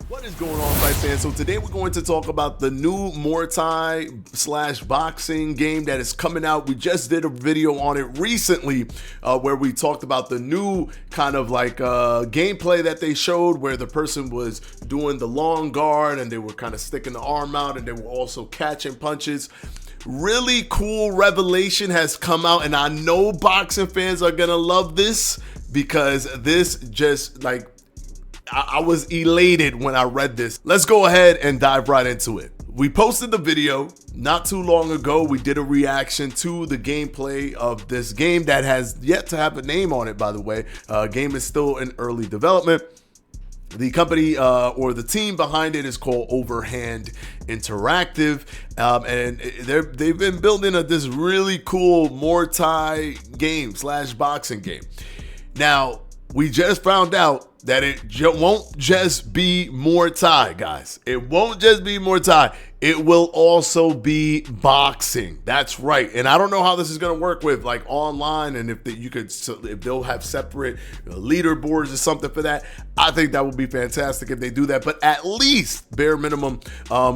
What is going on, fight fans? So today we're going to talk about the new Muay Thai / boxing game that is coming out. We just did a video on it recently where we talked about the new kind of like gameplay that they showed, where the person was doing the long guard and they were kind of sticking the arm out and they were also catching punches. Really cool revelation has come out, and I know boxing fans are gonna love this because this just like, I was elated when I read this. Let's go ahead and dive right into it. We posted the video not too long ago. We did a reaction to the gameplay of this game that has yet to have a name on it, by the way. Game is still in early development. The company or the team behind it is called Overhand Interactive, and they've been building this really cool Muay Thai game / boxing game. Now, we just found out that it won't just be Muay Thai, guys. It won't just be Muay Thai. It will also be boxing. That's right. And I don't know how this is going to work with like online, and if they'll have separate leaderboards or something for that. I think that would be fantastic if they do that. But at least, bare minimum,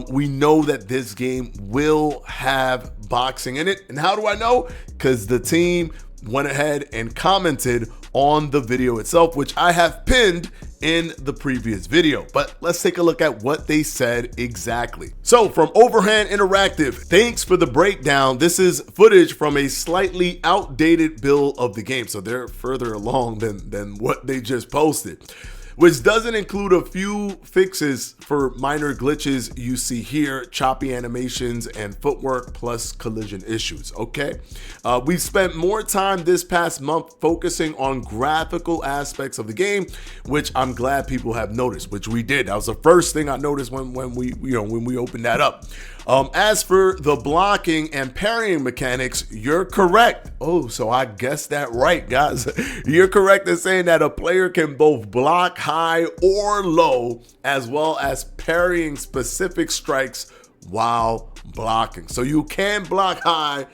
we know that this game will have boxing in it. And how do I know? Because the team went ahead and commented on the video itself, which I have pinned in the previous video. But let's take a look at what they said exactly. So from Overhand Interactive, thanks for the breakdown. This is footage from a slightly outdated build of the game. So they're further along than what they just posted, which doesn't include a few fixes for minor glitches you see here, choppy animations and footwork plus collision issues, okay? We spent more time this past month focusing on graphical aspects of the game, which I'm glad people have noticed, which we did. That was the first thing I noticed when we opened that up. As for the blocking and parrying mechanics, you're correct. Oh, so I guessed that right, guys. You're correct in saying that a player can both block high or low, as well as parrying specific strikes while blocking. So you can block high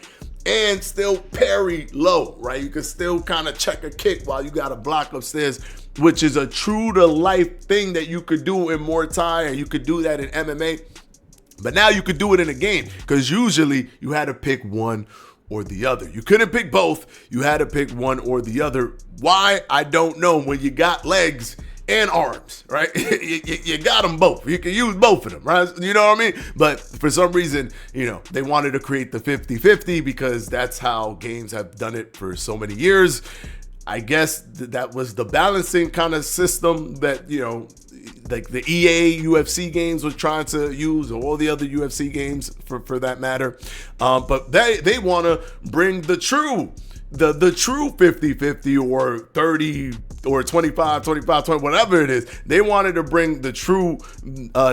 and still parry low, right? You can still kind of check a kick while you got a block upstairs, which is a true to life thing that you could do in Muay Thai, and you could do that in MMA. But now you could do it in a game, because usually you had to pick one or the other. You couldn't pick both. You had to pick one or the other. Why? I don't know. When you got legs and arms, right? you got them both. You can use both of them, right? You know what I mean? But for some reason, they wanted to create the 50-50 because that's how games have done it for so many years. I guess that was the balancing kind of system that, like the EA UFC games were trying to use, or all the other UFC games for that matter. But they want to bring the true 50-50 or 30 or 25, 20, whatever it is. They wanted to bring the true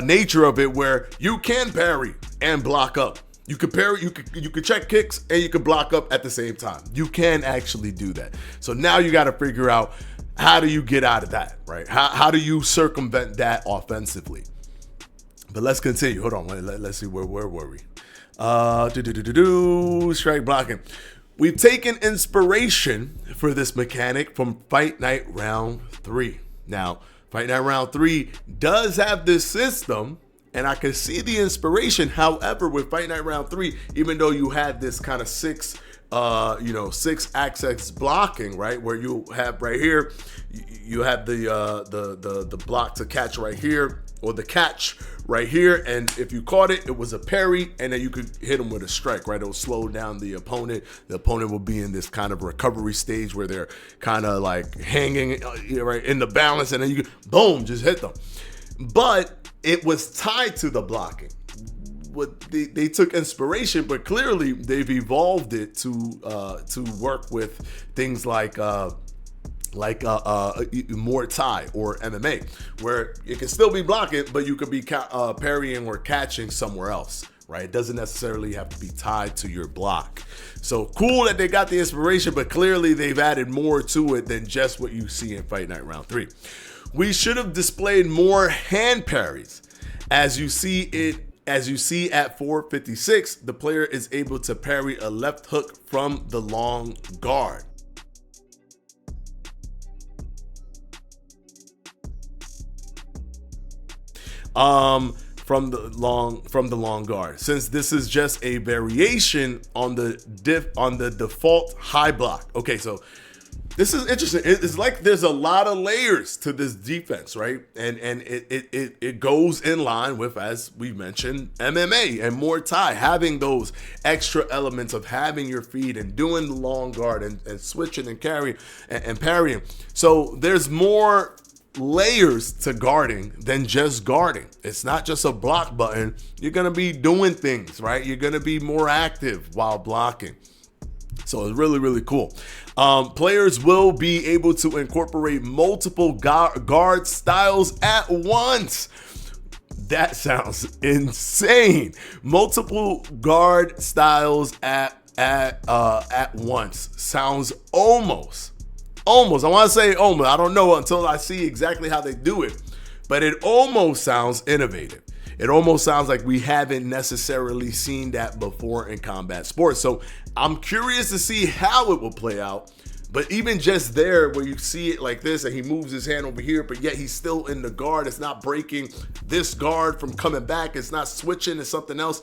nature of it, where you can parry and block up. You could parry, you could check kicks, and you could block up at the same time. You can actually do that. So now you got to figure out, how do you get out of that, right? How do you circumvent that offensively? But let's continue. Hold on, let's see, where were we? Strike blocking. We've taken inspiration for this mechanic from Fight Night Round 3. Now, Fight Night Round 3 does have this system, and I can see the inspiration. However, with Fight Night Round 3, even though you had this kind of six axis blocking, right, where you have right here, you have the block to catch right here, or the catch right here, and if you caught it, it was a parry, and then you could hit them with a strike, right? It will slow down the opponent. The opponent will be in this kind of recovery stage where they're kind of like hanging right in the balance, and then you could, boom, just hit them. But it was tied to the blocking. They took inspiration, but clearly they've evolved it to work with things like Muay Thai or MMA, where it can still be blocking, but you could be parrying or catching somewhere else, right? It doesn't necessarily have to be tied to your block. So cool that they got the inspiration, but clearly they've added more to it than just what you see in Fight Night Round 3. We should have displayed more hand parries. As you see at 456, the player is able to parry a left hook from the long guard. from the long guard, since this is just a variation on the default high block. Okay, so this is interesting. It's like there's a lot of layers to this defense, right? And it goes in line with, as we mentioned, MMA and Muay Thai, having those extra elements of having your feet and doing the long guard and switching and carrying and parrying. So there's more layers to guarding than just guarding. It's not just a block button. You're going to be doing things, right? You're going to be more active while blocking. So it's really, really cool. Players will be able to incorporate multiple guard styles at once. That sounds insane. Multiple guard styles at once sounds almost. I want to say almost. I don't know until I see exactly how they do it, but it almost sounds innovative. It almost sounds like we haven't necessarily seen that before in combat sports. So I'm curious to see how it will play out. But even just there, where you see it like this, and he moves his hand over here, but yet he's still in the guard. It's not breaking this guard from coming back. It's not switching to something else.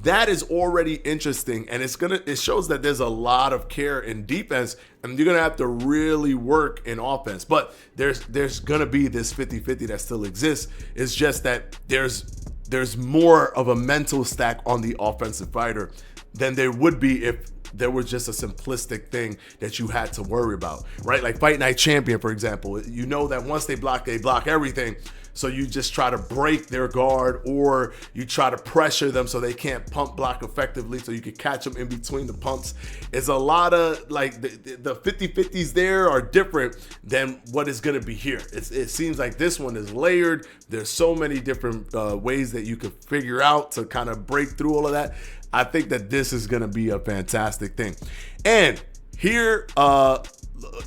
That is already interesting, and it shows that there's a lot of care in defense, and you're gonna have to really work in offense. But there's gonna be this 50-50 that still exists. It's just that there's more of a mental stack on the offensive fighter than there would be if there was just a simplistic thing that you had to worry about, right? Like Fight Night Champion, for example. You know that once they block everything. So you just try to break their guard, or you try to pressure them so they can't pump block effectively, so you can catch them in between the pumps. It's a lot of, like, the 50-50s there are different than what is going to be here. It seems like this one is layered. There's so many different ways that you could figure out to kind of break through all of that. I think that this is going to be a fantastic thing. And here,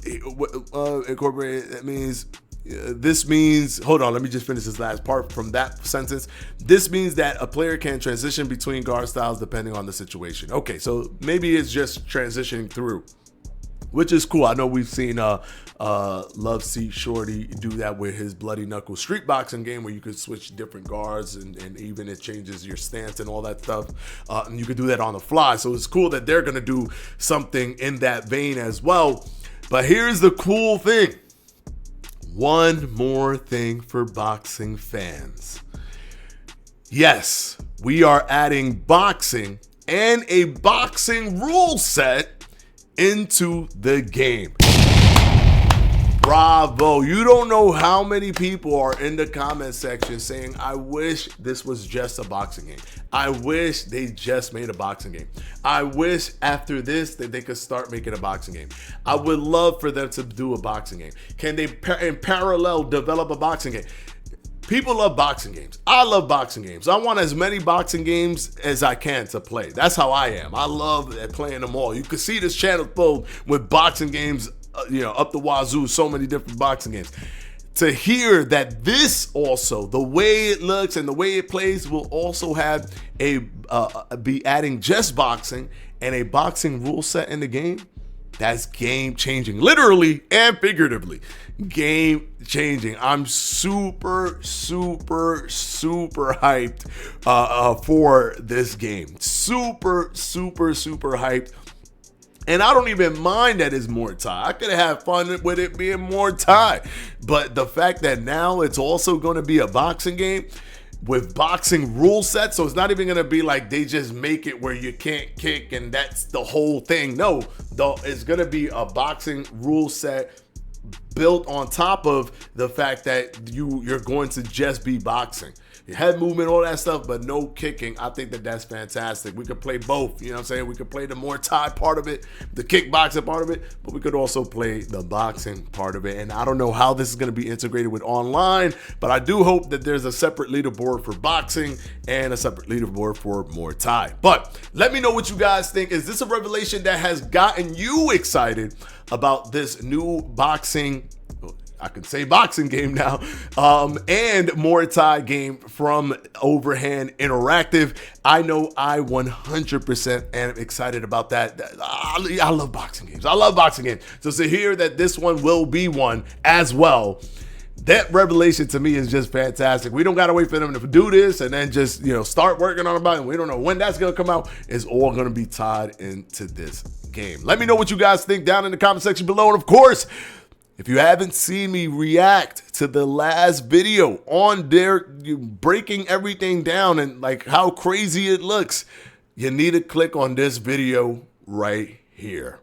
incorporated, that means... this means, hold on, let me just finish this last part from that sentence. This means that a player can transition between guard styles depending on the situation. Okay, so maybe it's just transitioning through, which is cool. I know we've seen Love Seat Shorty do that with his Bloody Knuckle street boxing game, where you could switch different guards and even it changes your stance and all that stuff. And you could do that on the fly. So it's cool that they're going to do something in that vein as well. But here's the cool thing. One more thing for boxing fans. Yes, we are adding boxing and a boxing rule set into the game. Bravo. You don't know how many people are in the comment section saying, I wish this was just a boxing game. I wish they just made a boxing game. I wish after this that they could start making a boxing game. I would love for them to do a boxing game. Can they in parallel develop a boxing game? People love boxing games. I love boxing games. I want as many boxing games as I can to play. That's how I am. I love playing them all. You can see this channel filled with boxing games, up the wazoo, so many different boxing games. To hear that this also, the way it looks and the way it plays, will also have be adding just boxing and a boxing rule set in the game, that's game changing, literally and figuratively. Game changing. I'm super hyped for this game. Super hyped. And I don't even mind that it's Muay Thai. I could have fun with it being Muay Thai. But the fact that now it's also going to be a boxing game with boxing rule sets, so it's not even going to be like they just make it where you can't kick and that's the whole thing. No, it's going to be a boxing rule set built on top of the fact that you're going to just be boxing. Your head movement, all that stuff, but no kicking. I think that that's fantastic. We could play both, you know what I'm saying? We could play the Muay Thai part of it, the kickboxing part of it, but we could also play the boxing part of it. And I don't know how this is going to be integrated with online, but I do hope that there's a separate leaderboard for boxing and a separate leaderboard for Muay Thai. But let me know what you guys think. Is this a revelation that has gotten you excited about this new boxing, I can say boxing game now, and Muay Thai game from Overhand Interactive? I know I 100% am excited about that. I love boxing games. So to hear that this one will be one as well That revelation to me is just fantastic. We don't got to wait for them to do this and then just, start working on it. And we don't know when that's going to come out. It's all going to be tied into this game. Let me know what you guys think down in the comment section below. And of course, if you haven't seen me react to the last video on there, breaking everything down and like how crazy it looks, you need to click on this video right here.